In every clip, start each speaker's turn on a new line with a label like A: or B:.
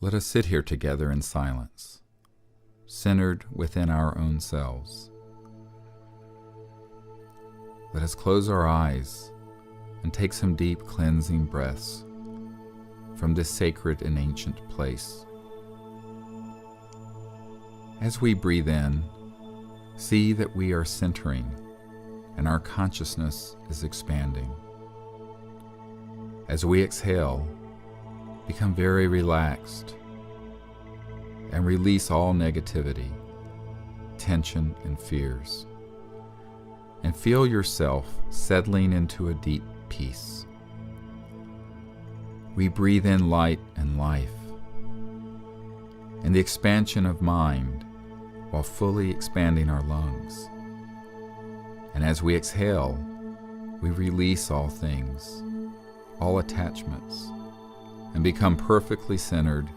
A: Let us sit here together in silence, centered within our own selves. Let us close our eyes and take some deep cleansing breaths from this sacred and ancient place. As we breathe in, see that we are centering and our consciousness is expanding. As we exhale, become very relaxed and release all negativity, tension, and fears. And feel yourself settling into a deep peace. We breathe in light and life, and the expansion of mind while fully expanding our lungs. And as we exhale, we release all things, all attachments, and become perfectly centered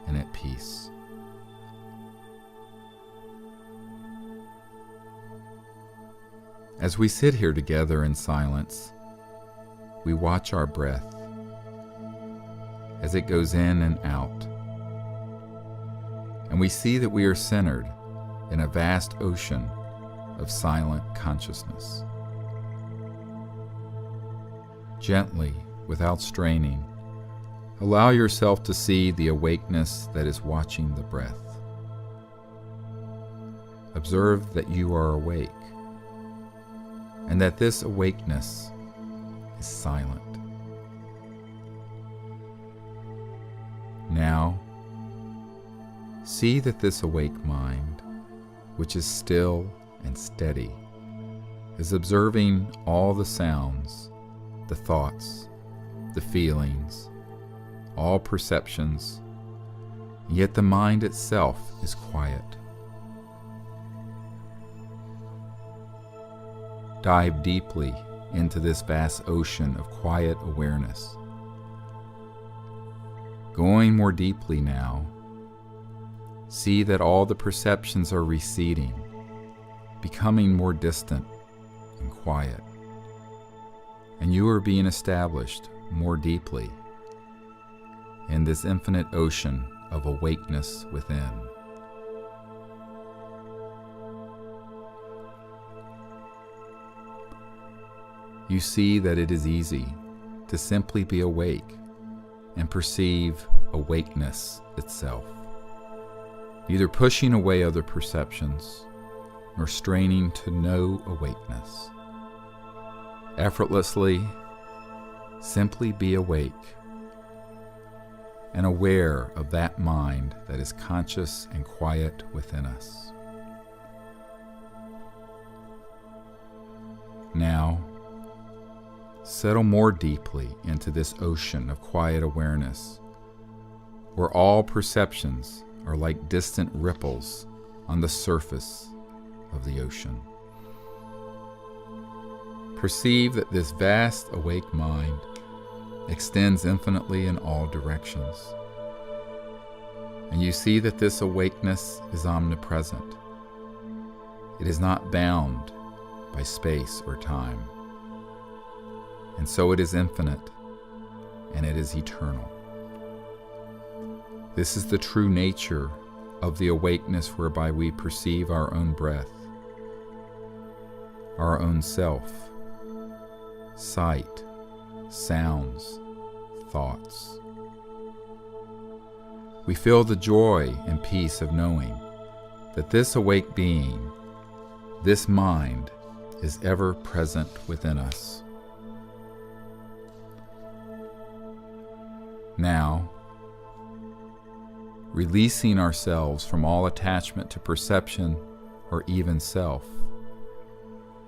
A: and at peace. As we sit here together in silence, we watch our breath as it goes in and out. And we see that we are centered in a vast ocean of silent consciousness. Gently, without straining, allow yourself to see the awakeness that is watching the breath. Observe that you are awake, and that this awakeness is silent. Now, see that this awake mind, which is still and steady, is observing all the sounds, the thoughts, the feelings, all perceptions, and yet the mind itself is quiet. Dive deeply into this vast ocean of quiet awareness. Going more deeply now, see that all the perceptions are receding, becoming more distant and quiet, and you are being established more deeply in this infinite ocean of awakeness within. You see that it is easy to simply be awake and perceive awakeness itself, neither pushing away other perceptions nor straining to know awakeness. Effortlessly, simply be awake and aware of that mind that is conscious and quiet within us. Now, settle more deeply into this ocean of quiet awareness, where all perceptions are like distant ripples on the surface of the ocean. Perceive that this vast awake mind extends infinitely in all directions, and you see that this awakeness is omnipresent. It is not bound by space or time, and so it is infinite, and it is eternal. This is the true nature of the awakeness whereby we perceive our own breath, our own self, sight, sounds, thoughts. We feel the joy and peace of knowing that this awake being, this mind, is ever present within us. Now, releasing ourselves from all attachment to perception or even self,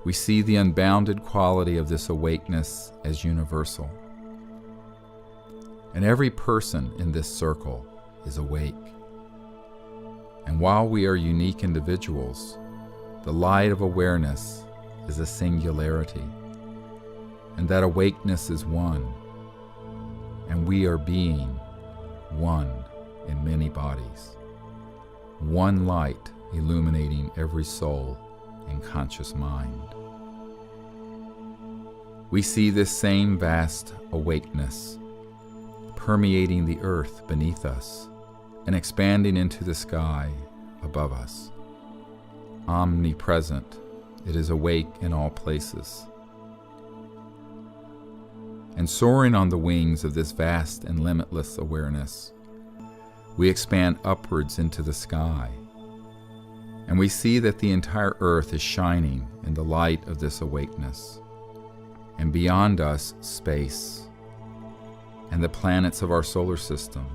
A: we see the unbounded quality of this awakeness as universal. And every person in this circle is awake. And while we are unique individuals, the light of awareness is a singularity, and that awakeness is one, and we are being one in many bodies, one light illuminating every soul and conscious mind. We see this same vast awakeness permeating the earth beneath us and expanding into the sky above us. Omnipresent, it is awake in all places. And soaring on the wings of this vast and limitless awareness, we expand upwards into the sky, and we see that the entire earth is shining in the light of this awakeness, and beyond us, space, and the planets of our solar system,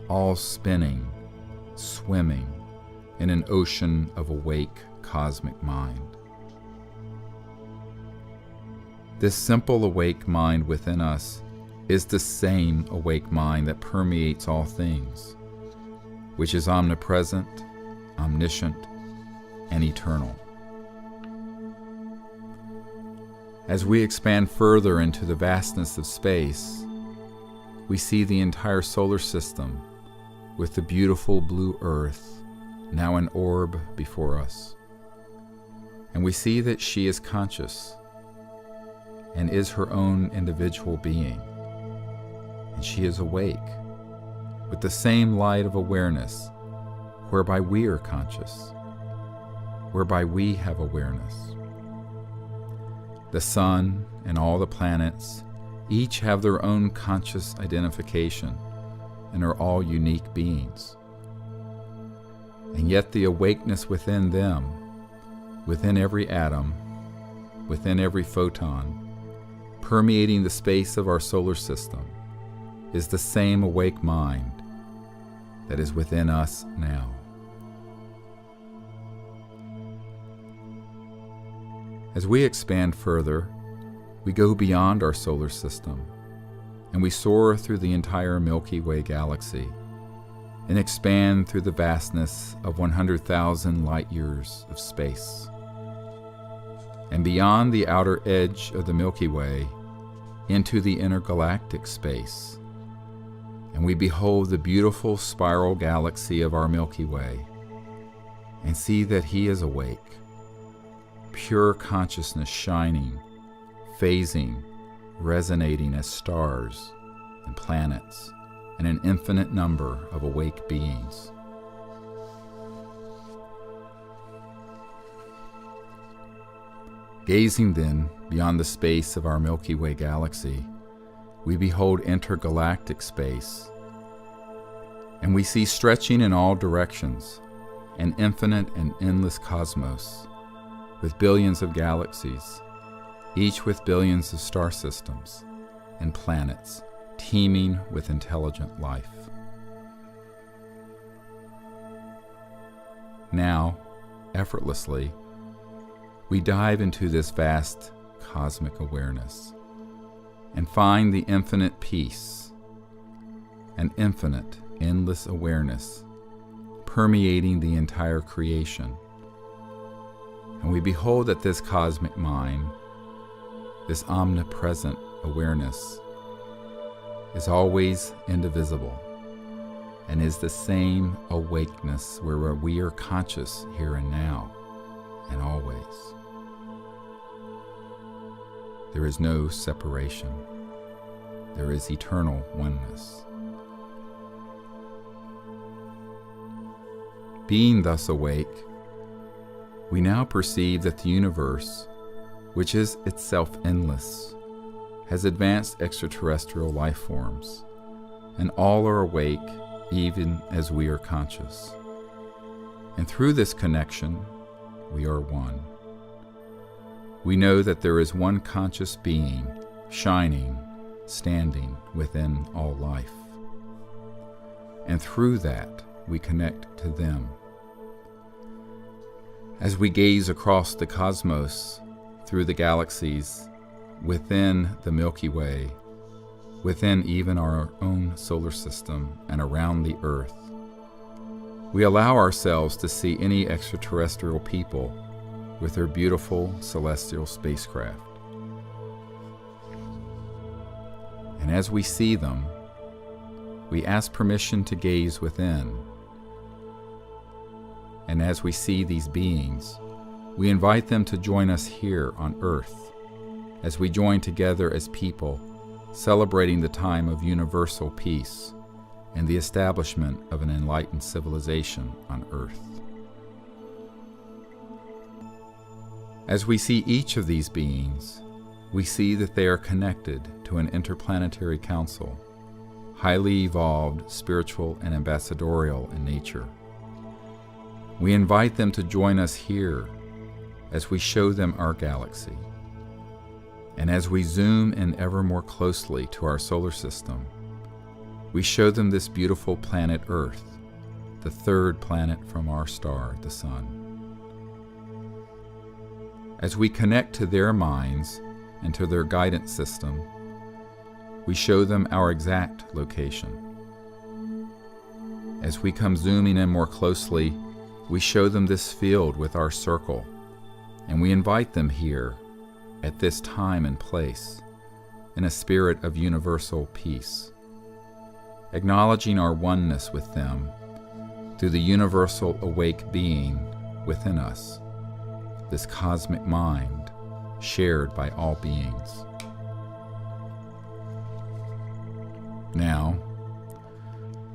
A: all spinning, swimming in an ocean of awake cosmic mind. This simple awake mind within us is the same awake mind that permeates all things, which is omnipresent, omniscient, and eternal. As we expand further into the vastness of space, we see the entire solar system with the beautiful blue earth now an orb before us. And we see that she is conscious and is her own individual being. And she is awake with the same light of awareness whereby we are conscious, whereby we have awareness. The sun and all the planets each have their own conscious identification and are all unique beings. And yet the awakeness within them, within every atom, within every photon, permeating the space of our solar system, is the same awake mind that is within us now. As we expand further, we go beyond our solar system, and we soar through the entire Milky Way galaxy, and expand through the vastness of 100,000 light years of space. And beyond the outer edge of the Milky Way, into the intergalactic space, and we behold the beautiful spiral galaxy of our Milky Way, and see that he is awake, pure consciousness shining, phasing, resonating as stars and planets, and an infinite number of awake beings. Gazing then beyond the space of our Milky Way galaxy, we behold intergalactic space, and we see stretching in all directions an infinite and endless cosmos with billions of galaxies, each with billions of star systems and planets teeming with intelligent life. Now, effortlessly, we dive into this vast cosmic awareness and find the infinite peace, an infinite, endless awareness permeating the entire creation. And we behold that this cosmic mind, this omnipresent awareness, is always indivisible and is the same awakeness where we are conscious here and now and always. There is no separation. There is eternal oneness. Being thus awake, we now perceive that the universe, which is itself endless, has advanced extraterrestrial life forms, and all are awake even as we are conscious. And through this connection, we are one. We know that there is one conscious being, shining, standing within all life. And through that, we connect to them. As we gaze across the cosmos, through the galaxies, within the Milky Way, within even our own solar system and around the Earth, we allow ourselves to see any extraterrestrial people with their beautiful celestial spacecraft. And as we see them, we ask permission to gaze within. And as we see these beings, we invite them to join us here on Earth, as we join together as people, celebrating the time of universal peace and the establishment of an enlightened civilization on Earth. As we see each of these beings, we see that they are connected to an interplanetary council, highly evolved, spiritual, and ambassadorial in nature. We invite them to join us here as we show them our galaxy. And as we zoom in ever more closely to our solar system, we show them this beautiful planet Earth, the third planet from our star, the Sun. As we connect to their minds and to their guidance system, we show them our exact location. As we come zooming in more closely, we show them this field with our circle, and we invite them here at this time and place in a spirit of universal peace, acknowledging our oneness with them through the universal awake being within us, this cosmic mind shared by all beings. Now,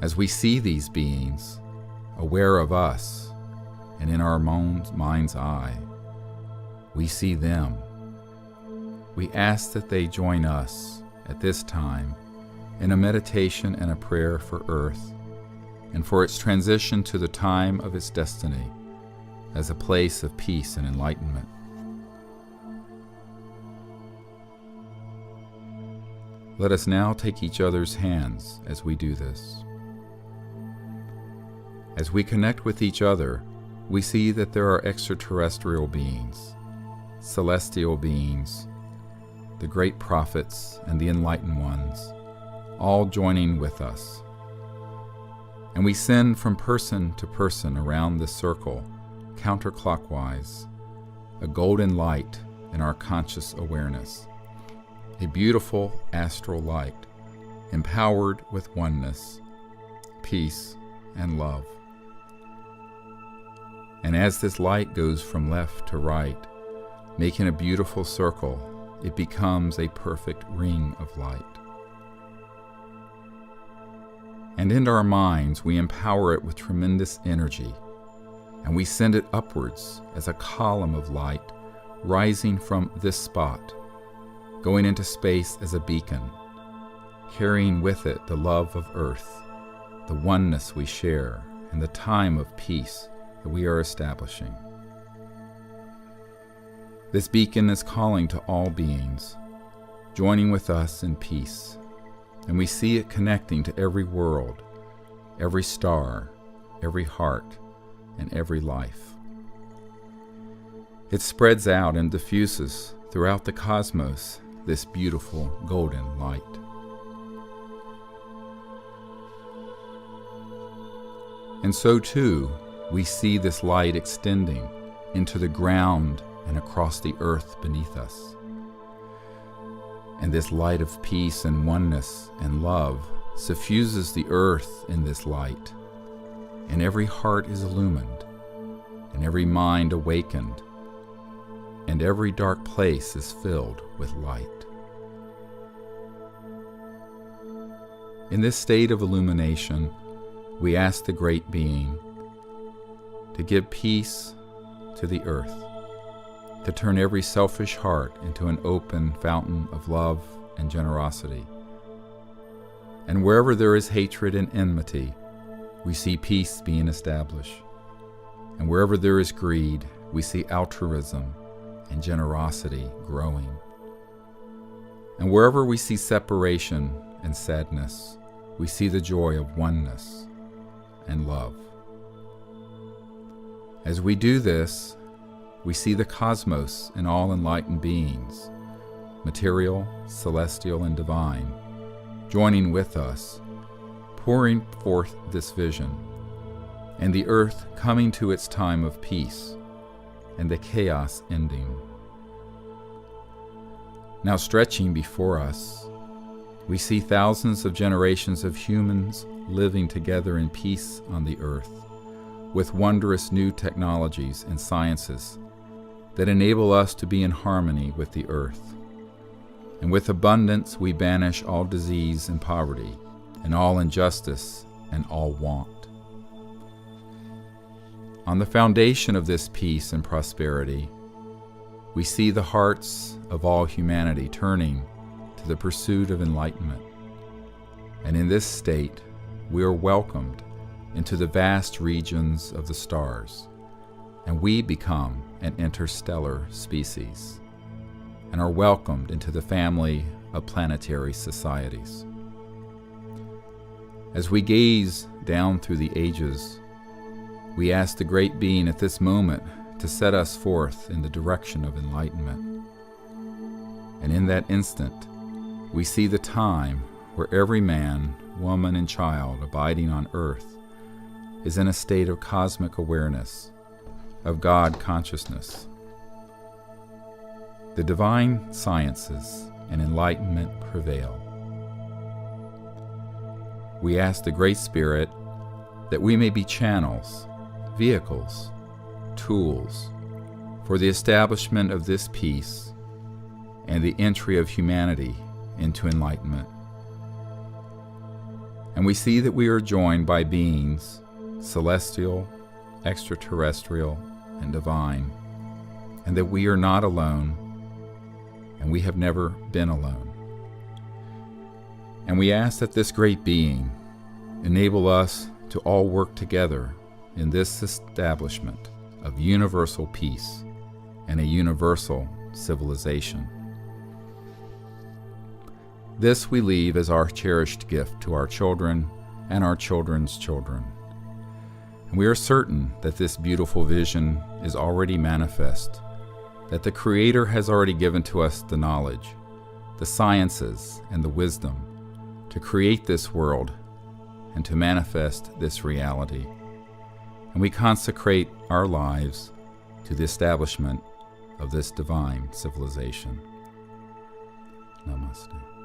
A: as we see these beings, aware of us, and in our mind's eye, we see them. We ask that they join us at this time in a meditation and a prayer for Earth and for its transition to the time of its destiny as a place of peace and enlightenment. Let us now take each other's hands as we do this. As we connect with each other, we see that there are extraterrestrial beings, celestial beings, the great prophets and the enlightened ones, all joining with us. And we send from person to person around this circle, counterclockwise, a golden light in our conscious awareness, a beautiful astral light, empowered with oneness, peace, and love. And as this light goes from left to right, making a beautiful circle, it becomes a perfect ring of light. And in our minds, we empower it with tremendous energy, and we send it upwards as a column of light rising from this spot, going into space as a beacon, carrying with it the love of Earth, the oneness we share, and the time of peace that we are establishing. This beacon is calling to all beings, joining with us in peace, and we see it connecting to every world, every star, every heart, and every life. It spreads out and diffuses throughout the cosmos this beautiful golden light. And so too, we see this light extending into the ground and across the earth beneath us. And this light of peace and oneness and love suffuses the earth in this light, and every heart is illumined, and every mind awakened, and every dark place is filled with light. In this state of illumination, we ask the Great Being to give peace to the earth, to turn every selfish heart into an open fountain of love and generosity. And wherever there is hatred and enmity, we see peace being established. And wherever there is greed, we see altruism and generosity growing. And wherever we see separation and sadness, we see the joy of oneness and love. As we do this, we see the cosmos and all enlightened beings, material, celestial, and divine, joining with us, pouring forth this vision, and the earth coming to its time of peace, and the chaos ending. Now stretching before us, we see thousands of generations of humans living together in peace on the earth, with wondrous new technologies and sciences that enable us to be in harmony with the earth. And with abundance we banish all disease and poverty, and all injustice and all want. On the foundation of this peace and prosperity, we see the hearts of all humanity turning to the pursuit of enlightenment. And in this state, we are welcomed into the vast regions of the stars, and we become an interstellar species, and are welcomed into the family of planetary societies. As we gaze down through the ages, we ask the Great Being at this moment to set us forth in the direction of enlightenment. And in that instant, we see the time where every man, woman, and child abiding on earth is in a state of cosmic awareness, of God consciousness. The divine sciences and enlightenment prevail. We ask the Great Spirit that we may be channels, vehicles, tools for the establishment of this peace and the entry of humanity into enlightenment. And we see that we are joined by beings, celestial, extraterrestrial, and divine, and that we are not alone, and we have never been alone. And we ask that this Great Being enable us to all work together in this establishment of universal peace and a universal civilization. This we leave as our cherished gift to our children and our children's children. And we are certain that this beautiful vision is already manifest, that the Creator has already given to us the knowledge, the sciences, and the wisdom to create this world and to manifest this reality. And we consecrate our lives to the establishment of this divine civilization. Namaste.